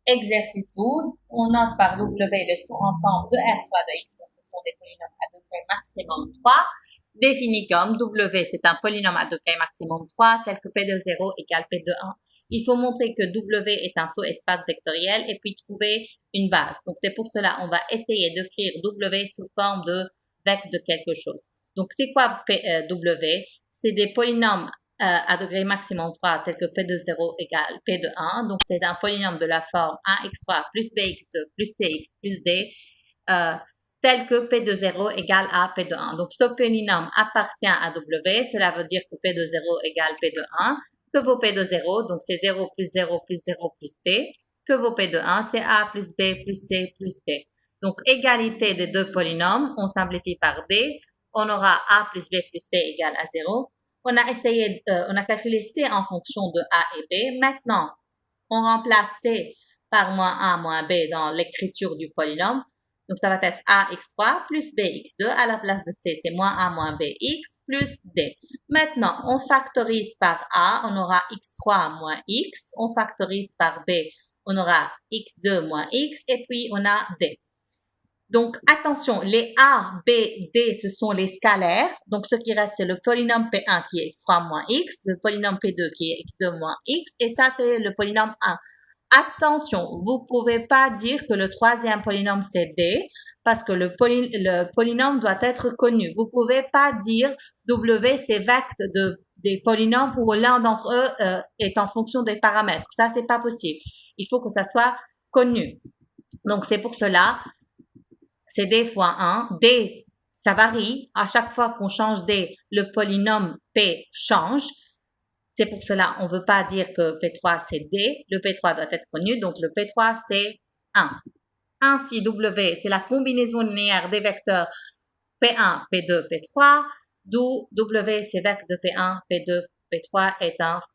Exercice 12, on note par W le sous-ensemble de R3 de X, donc ce sont des polynômes à degré maximum 3, définis comme W, c'est un polynôme à degré maximum 3, tel que P de 0 égale P de 1. Il faut montrer que W est un sous-espace vectoriel et puis trouver une base. Donc c'est pour cela on va essayer d'écrire W sous forme de vecteur de quelque chose. Donc c'est quoi W? C'est des polynômes à degré maximum 3 tel que P de 0 égale P de 1. Donc, c'est un polynôme de la forme ax3 plus bx2 plus cx plus d tel que P de 0 égale à P de 1. Donc, ce polynôme appartient à W. Cela veut dire que P de 0 égale P de 1. Que vaut P de 0? Donc, c'est 0 plus 0 plus 0 plus d. Que vaut P de 1? C'est a plus b plus c plus d. Donc, égalité des deux polynômes. On simplifie par d. On aura a plus b plus c égale à 0. On a calculé C en fonction de A et B. Maintenant, on remplace C par moins A moins B dans l'écriture du polynôme. Donc, ça va être AX3 plus BX2. À la place de C, c'est moins A moins BX plus D. Maintenant, on factorise par A, on aura X3 moins X. On factorise par B, on aura X2 moins X. Et puis, on a D. Donc, attention, les A, B, D, ce sont les scalaires. Donc, ce qui reste, c'est le polynôme P1 qui est x3 moins x, le polynôme P2 qui est x2 moins x, et ça, c'est le polynôme 1. Attention, vous pouvez pas dire que le troisième polynôme, c'est D, parce que le polynôme doit être connu. Vous pouvez pas dire W, c'est vecteur des polynômes où l'un d'entre eux est en fonction des paramètres. Ça, c'est pas possible. Il faut que ça soit connu. Donc, c'est pour cela c'est D fois 1. D, ça varie. À chaque fois qu'on change D, le polynôme P change. C'est pour cela, on ne veut pas dire que P3 c'est D. Le P3 doit être connu. Donc, le P3 c'est 1. Ainsi, W, c'est la combinaison linéaire des vecteurs P1, P2, P3. D'où W, c'est vecteur de P1, P2, P3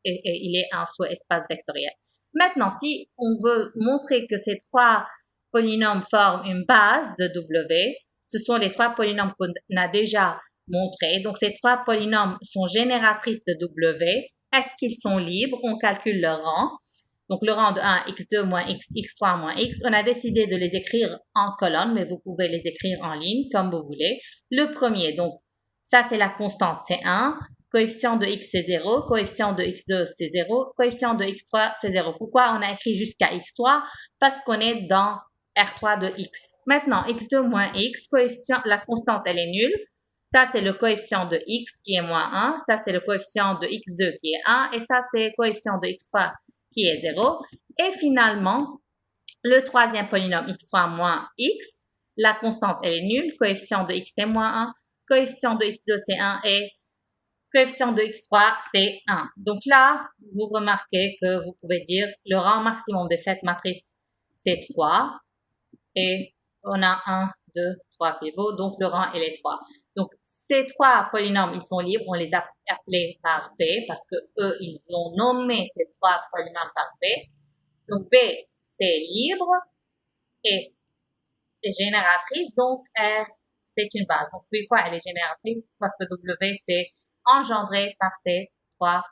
il est un sous-espace vectoriel. Maintenant, si on veut montrer que ces trois polynômes forment une base de W, ce sont les trois polynômes qu'on a déjà montrés. Donc, ces trois polynômes sont génératrices de W. Est-ce qu'ils sont libres? On calcule leur rang. Donc, le rang de 1, x2 moins x, x3 moins x. On a décidé de les écrire en colonne, mais vous pouvez les écrire en ligne, comme vous voulez. Le premier, donc, ça, c'est la constante, c'est 1. Coefficient de x, c'est 0. Coefficient de x2, c'est 0. Coefficient de x3, c'est 0. Pourquoi on a écrit jusqu'à x3? Parce qu'on est dans R3 de x. Maintenant, x2 moins x, coefficient, la constante, elle est nulle. Ça, c'est le coefficient de x qui est moins 1. Ça, c'est le coefficient de x2 qui est 1. Et ça, c'est le coefficient de x3 qui est 0. Et finalement, le troisième polynôme x3 moins x, la constante, elle est nulle. Coefficient de x, c'est moins 1. Coefficient de x2, c'est 1. Et coefficient de x3, c'est 1. Donc là, vous remarquez que vous pouvez dire le rang maximum de cette matrice, c'est 3. Et on a 1, 2, 3 pivots. Donc, le rang, il est 3. Donc, ces trois polynômes, ils sont libres. On les a appelés par B parce que eux, ils ont nommé ces trois polynômes par B. Donc, B, c'est libre et génératrice. Donc, c'est une base. Donc, pourquoi elle est génératrice? Parce que W, c'est engendré par ces trois